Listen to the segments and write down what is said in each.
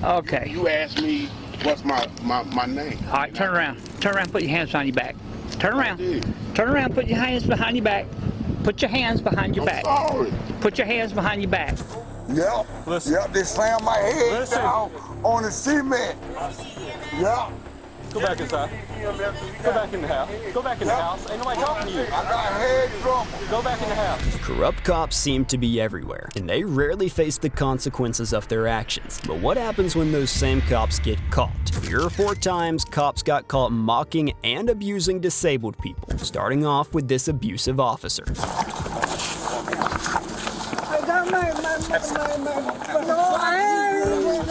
Okay. You asked me what's my name. All right, turn around. Turn around, put your hands behind your back. Turn around. Turn around, put your hands behind your back. Put your hands behind your back. Sorry. Put your hands behind your back. Yep. Listen. Yep, they slammed my head down on the cement. Yep. Go back inside. Go back in the house. Go back in the house. Ain't nobody talking to you. I got head trouble. Go back in the house. Corrupt cops seem to be everywhere, and they rarely face the consequences of their actions. But what happens when those same cops get caught? 3 or 4 times, cops got caught mocking and abusing disabled people, starting off with this abusive officer. I got my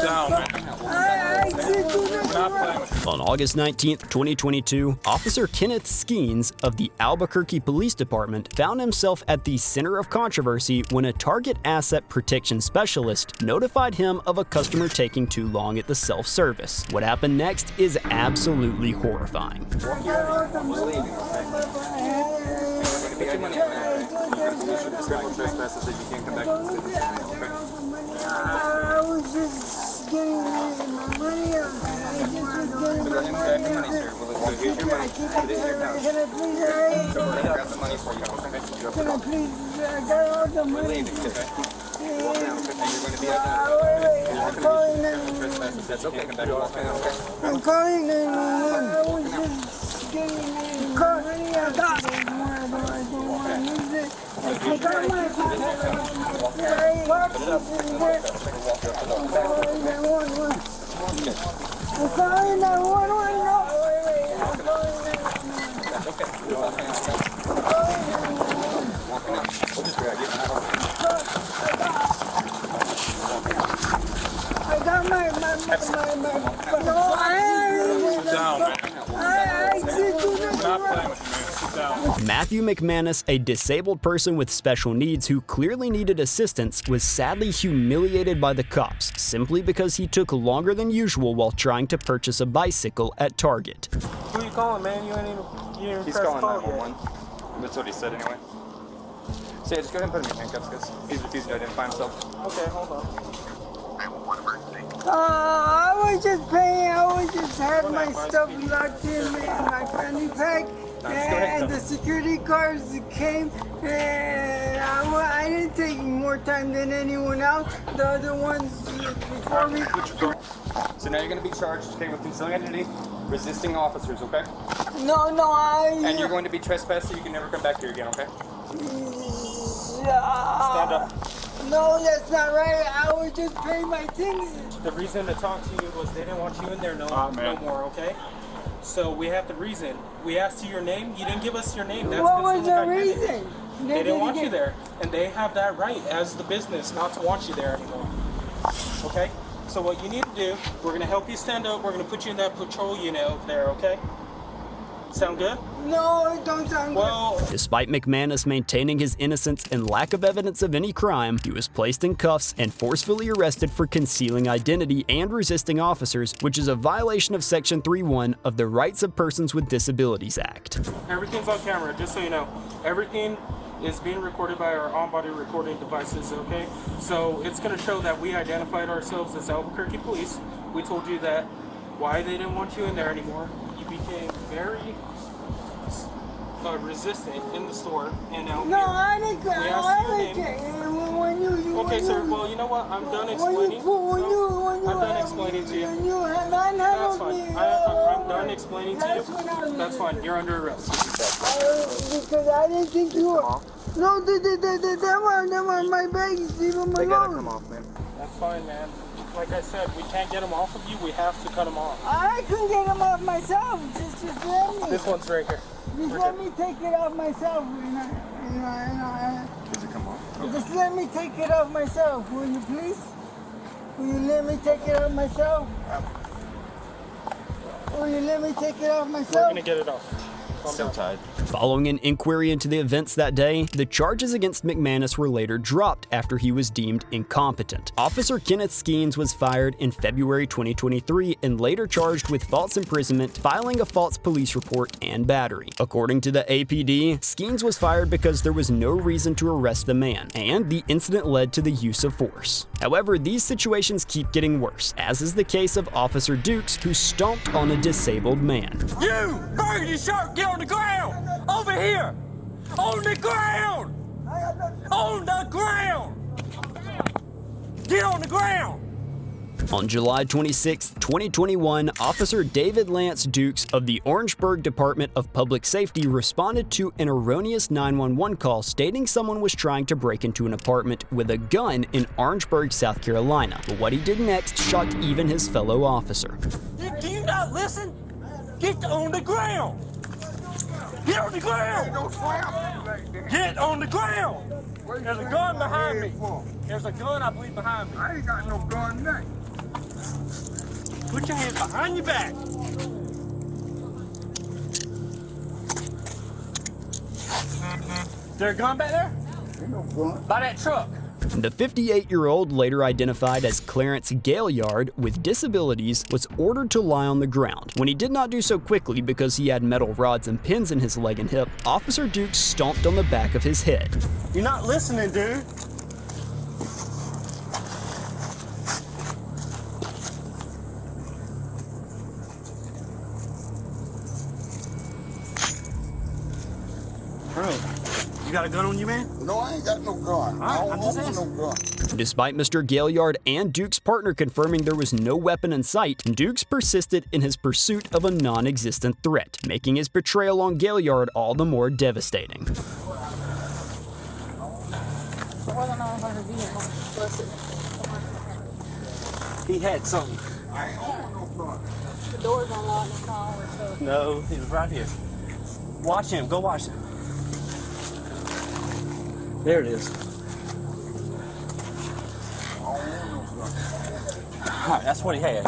Down, man. On August 19th, 2022, Officer Kenneth Skeens of the Albuquerque Police Department found himself at the center of controversy when a Target Asset Protection Specialist notified him of a customer taking too long at the self-service. What happened next is absolutely horrifying. I was just getting my money out. I just was getting my money out. Can I please Grab the money for you. Can I please, I got all the money. Leave it, okay? Walk down, okay? You're going to be out Wait, I'm calling trespassers. That's okay. Come back and walk down, okay? I'm calling 911. I was just getting my money out. I don't want to use it. I got my I'm calling 911. No, wait. I'm calling 911. We'll just grab you. I got my no, Down, man. I did do Not nothing playing wrong. with you, man. Sit down. Matthew McManus, a disabled person with special needs who clearly needed assistance, was sadly humiliated by the cops simply because he took longer than usual while trying to purchase a bicycle at Target. Who you calling, man? You ain't even He's pressed calling call yet. 911. That's what he said anyway. So yeah, just go ahead and put him in handcuffs because he's refusing to identify himself. Okay, hold on. I was just paying. I was just had my stuff locked in my fanny pack, and the security guards came, and I didn't take more time than anyone else. The other ones before me. So now you're going to be charged, okay, with concealing identity, resisting officers, okay? No, And you're going to be trespassed so you can never come back here again, okay? Stand up. No, that's not right. I was just paying my things. The reason to talk to you was they didn't want you in there no more, okay? So we have the reason. We asked you your name. You didn't give us your name. That's What was concealing the identity. reason? They didn't want you there, and they have that right as the business not to want you there anymore. Okay? So what you need to do, we're going to help you stand up. We're going to put you in that patrol unit over there, okay? Sound good? No, it don't sound Well, Despite McManus maintaining his innocence and lack of evidence of any crime, he was placed in cuffs and forcefully arrested for concealing identity and resisting officers, which is a violation of Section 3.1 of the Rights of Persons with Disabilities Act. everything's on camera, just so you know. Everything is being recorded by our on-body recording devices, okay? So it's going to show that we identified ourselves as Albuquerque Police. We told you that why they didn't want you in there anymore. You became very resistant in the store, and now No, I didn't care. We asked you your Okay, when sir. you, Well, you know what? I'm done explaining. I'm done explaining to you. When you manhandled That's fine. me, I'm done explaining to that's you. when I was- That's fine. You're under arrest. because I didn't think you were. No, that was my bags. Leave them They gotta alone. come off, man. That's fine, man. Like I said, we can't get them off of you. We have to cut them off. I couldn't get them off myself. Just let me. This one's right here. Just let me take it off myself. Does it come off? Just let me take it off myself, will you please? Will you let me take it off myself? Will you let me take it off We're myself? gonna get it off. So tied. Following an inquiry into the events that day, the charges against McManus were later dropped after he was deemed incompetent. Officer Kenneth Skeens was fired in February 2023 and later charged with false imprisonment, filing a false police report, and battery. According to the APD, Skeens was fired because there was no reason to arrest the man, and the incident led to the use of force. However, these situations keep getting worse, as is the case of Officer Dukes, who stomped on a disabled man. You! Burgundy shirt, get on the ground! Over here! On the ground! On the ground! Get on the ground! On July 26, 2021, Officer David Lance Dukes of the Orangeburg Department of Public Safety responded to an erroneous 911 call stating someone was trying to break into an apartment with a gun in Orangeburg, South Carolina. But what he did next shocked even his fellow officer. Do you not listen? Get on the ground! Get on the ground! Get on the ground! There's a gun behind me. There's a gun, I believe, behind me. I ain't got no gun now. Put your hands behind your back. Is there a gun back there? Ain't no gun. By that truck. The 58-year-old, later identified as Clarence Gaillard with disabilities, was ordered to lie on the ground. When he did not do so quickly because he had metal rods and pins in his leg and hip, Officer Dukes stomped on the back of his head. You're not listening, dude. Bro, you got a gun on you, man? No, I ain't got no gun. I I'm don't just own no gun. Despite Mr. Gaillard and Dukes' partner confirming there was no weapon in sight, Dukes persisted in his pursuit of a non-existent threat, making his betrayal on Gaillard all the more devastating. He had something. I ain't own no gun. The door's unlocked in the car, so. No, he was right here. Watch him. Go watch him. There it is. All right, that's what he had.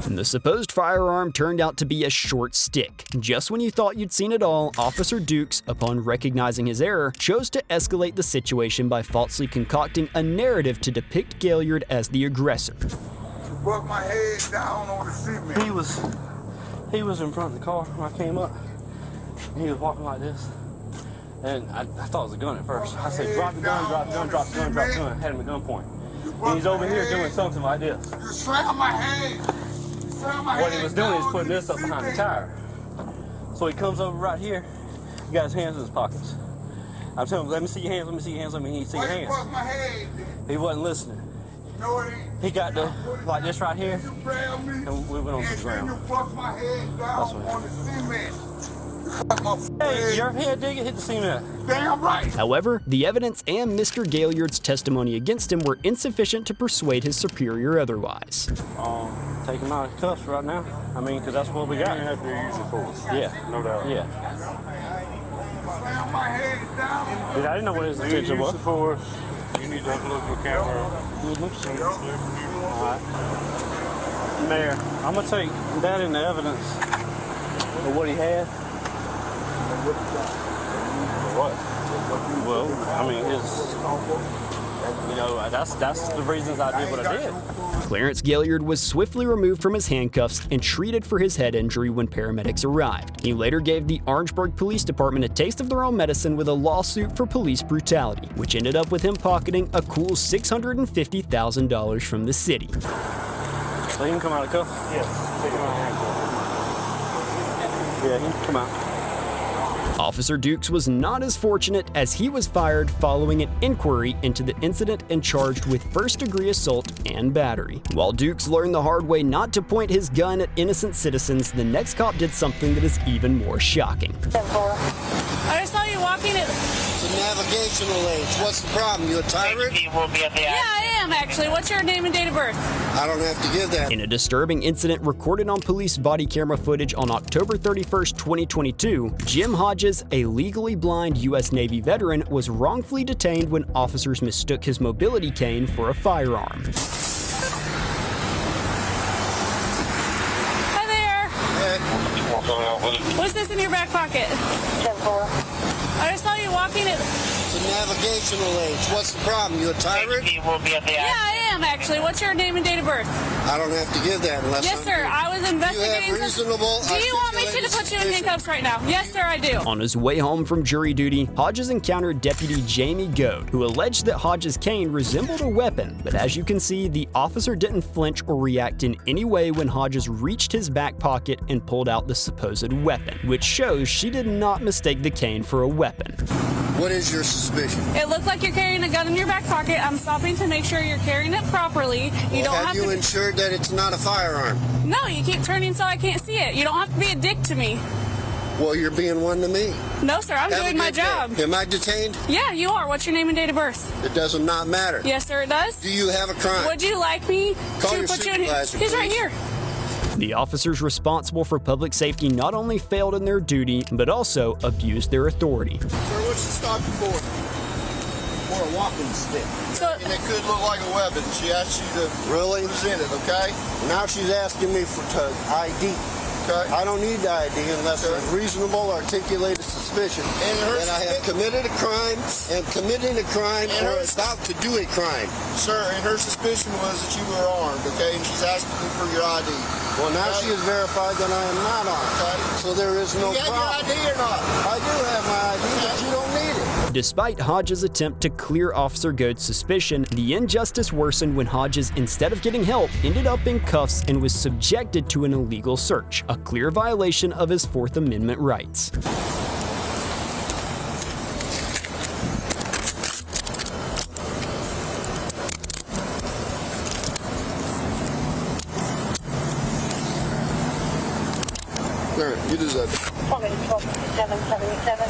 The supposed firearm turned out to be a short stick. Just when you thought you'd seen it all, Officer Dukes, upon recognizing his error, chose to escalate the situation by falsely concocting a narrative to depict Gaillard as the aggressor. You buck my head down on the cement. He was in front of the car when I came up. He was walking like this. And I thought it was a gun at first. I said, drop the gun, drop the gun, drop the gun, drop the gun. Had him at gunpoint. And he's over here doing something like this. You slam my head. What he was doing is putting this up behind the tire. So he comes over right here. He got his hands in his pockets. I'm telling him, let me see your hands, let me see your hands, let me see your hands. He wasn't listening. He got the, like this right here, and we went on to the ground. That's what. Hey, your head did hit the cement. Damn right. However, the evidence and Mr. Gaillard's testimony against him were insufficient to persuade his superior otherwise. Take him out of cuffs right now. I mean, because that's what we got. You have to use it force. Yeah. No doubt. Yeah. Slam my head down. Dude, I didn't know what his intention was. Force. You need to have a look at the camera. All right. Mayor, I'm going to take that into evidence of what he had. What? Well, I mean, that's the reasons I did what I did. Clarence Gaillard was swiftly removed from his handcuffs and treated for his head injury when paramedics arrived. He later gave the Orangeburg Police Department a taste of their own medicine with a lawsuit for police brutality, which ended up with him pocketing a cool $650,000 from the city. So he can come out of cuffs? Yes. Take him out of handcuffs. Yeah, he can come out. Officer Dukes was not as fortunate as he was fired following an inquiry into the incident and charged with first-degree assault and battery. While Dukes learned the hard way not to point his gun at innocent citizens, the next cop did something that is even more shocking. I just saw you walking it. It's a navigational age. What's the problem? You a tyrant? Yeah, I am actually. What's your name and date of birth? I don't have to give that. In a disturbing incident recorded on police body camera footage on October 31st, 2022, Jim Hodges, a legally blind U.S. Navy veteran, was wrongfully detained when officers mistook his mobility cane for a firearm. Hi there. Hey, What's this in your back pocket? 10-4. I just saw you walking it. It's a navigational age. What's the problem? You a tyrant? Yeah, I am actually. What's your name and date of birth? I don't have to give that unless Yes, I'm sir. here. I was investigating. You have reasonable. Do you want me to put you in handcuffs right now? Yes, sir, I do. On his way home from jury duty, Hodges encountered Deputy Jamie Goad, who alleged that Hodges' cane resembled a weapon, but as you can see, the officer didn't flinch or react in any way when Hodges reached his back pocket and pulled out the supposed weapon, which shows she did not mistake the cane for a weapon. What is your suspicion? It looks like you're carrying a gun in your back pocket. I'm stopping to make sure you're carrying it properly. You don't Have have you to. ensured that it's not a firearm? No, you keep turning so I can't see it. You don't have to be a dick to me. Well, you're being one to me. No, sir, I'm Have a doing my good day. job. Am I detained? Yeah, you are. What's your name and date of birth? It does not matter. Yes, sir, it does. Do you have a crime? Would you like me Call to your put you in? supervisor, He's right please. here. The officers responsible for public safety not only failed in their duty, but also abused their authority. Sir, what'd she stop you for? For a walking stick. So, And it could look like a weapon. She asked you to Really? present it, okay? Now she's asking me for ID. Okay. I don't need the ID unless Okay. there's reasonable articulated suspicion And her that I have committed a crime, am committing a crime, And or her- about to do a crime. Sir, and her suspicion was that you were armed, okay? And she's asking you for your ID. Well, now Okay. she has verified that I am not armed. Okay. So there is no you have problem. your ID or not? I do have my ID, but you don't need it. Despite Hodges' attempt to clear Officer Goad's suspicion, the injustice worsened when Hodges, instead of getting help, ended up in cuffs and was subjected to an illegal search, a clear violation of his Fourth Amendment rights. There, you deserve it. 777.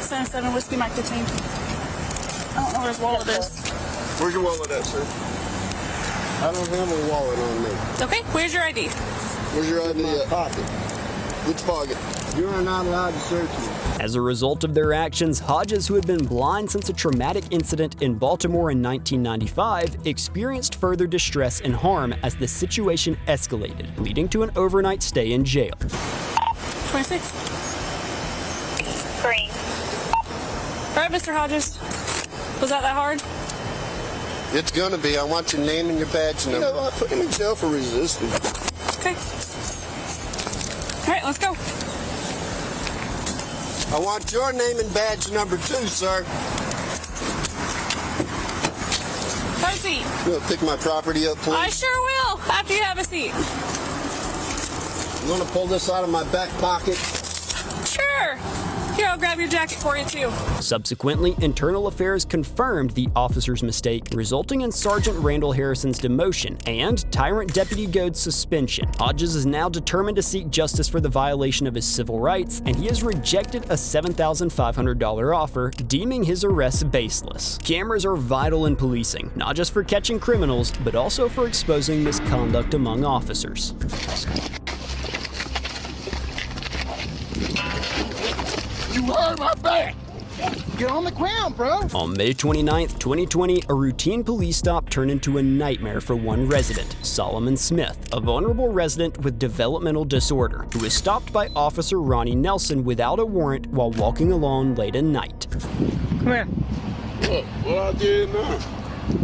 77 Whiskey Mike detained. I don't know where his wallet is. Where's your wallet at, sir? I don't have a wallet on me. Okay, where's your ID? Where's your ID My at? pocket. Which pocket? You are not allowed to search me. As a result of their actions, Hodges, who had been blind since a traumatic incident in Baltimore in 1995, experienced further distress and harm as the situation escalated, leading to an overnight stay in jail. 26. Green. All right, Mr. Hodges. Was that hard? It's gonna be. I want your name and your badge You number. know, I put him in jail for resisting. Okay. All right, let's go. I want your name and badge number too, sir. Have a seat. You wanna pick my property up, please? I sure will, after you have a seat. I'm gonna pull this out of my back pocket. Sure. Here, I'll grab your jacket for you, too. Subsequently, Internal Affairs confirmed the officer's mistake, resulting in Sergeant Randall Harrison's demotion and Tyrant Deputy Goad's suspension. Hodges is now determined to seek justice for the violation of his civil rights, and he has rejected a $7,500 offer, deeming his arrest baseless. Cameras are vital in policing, not just for catching criminals, but also for exposing misconduct among officers. You hurt my back. Get on the ground, bro. On May 29th, 2020, a routine police stop turned into a nightmare for one resident, Solomon Smith, a vulnerable resident with developmental disorder, who was stopped by Officer Ronnie Nelson without a warrant while walking alone late at night. Come here. What I did now?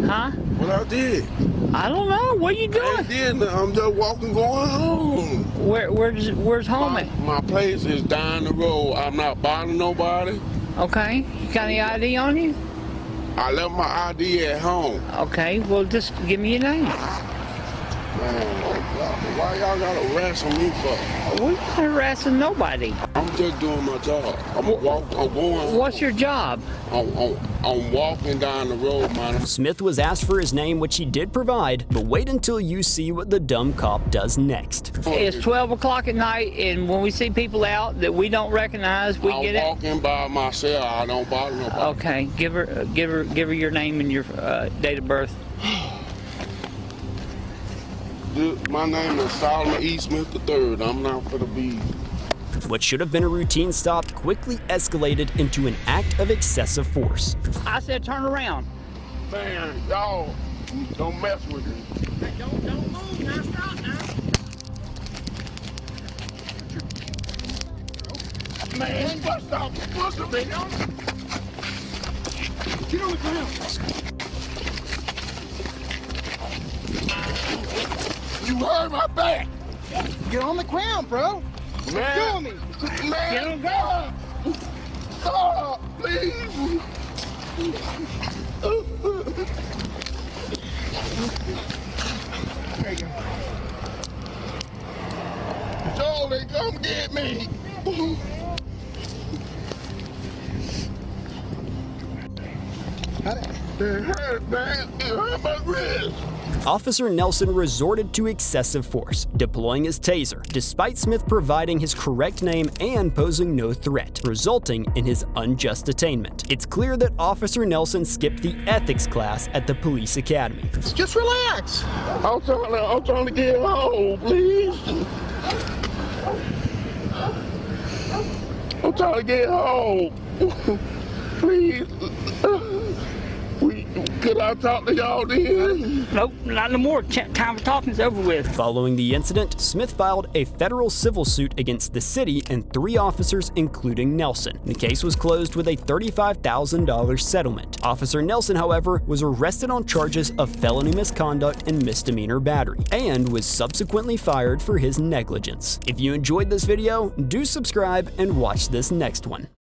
Huh? What I did? I don't know. What are you I doing? did. I'm just walking, going home. Where's home at? My place is down the road. I'm not bothering nobody. Okay. You got any ID on you? I left my ID at home. Okay. Well, just give me your name. Man, why y'all gotta harassing me for? We're not harassing nobody. I'm just doing my job. I'm going. What's your job? I'm walking down the road, man. Smith was asked for his name, which he did provide, but wait until you see what the dumb cop does next. It's 12 o'clock at night, and when we see people out that we don't recognize, we I'm get out. walking by myself. I don't bother nobody. Okay, give her your name and your date of birth. My name is Solomon E. Smith III. I'm not for the be. What should have been a routine stop quickly escalated into an act of excessive force. I said turn around. Man, y'all don't mess with me. Hey, don't move now. Stop now. man. Just stop pushing me. Get on the ground. You hurt my back. Get on the ground, bro. Man, me. Man, God. Stop, please. There you go. Charlie, come get me. It hurt, man. It hurt my wrist. Officer Nelson resorted to excessive force, deploying his taser, despite Smith providing his correct name and posing no threat, resulting in his unjust detainment. It's clear that Officer Nelson skipped the ethics class at the police academy. Just relax. I'm trying to get home, please. I'm trying to get home. Please. Could I talk to y'all then? Nope, not no more. Time for talking's over with. Following the incident, Smith filed a federal civil suit against the city and 3 officers, including Nelson. The case was closed with a $35,000 settlement. Officer Nelson, however, was arrested on charges of felony misconduct and misdemeanor battery, and was subsequently fired for his negligence. If you enjoyed this video, do subscribe and watch this next one.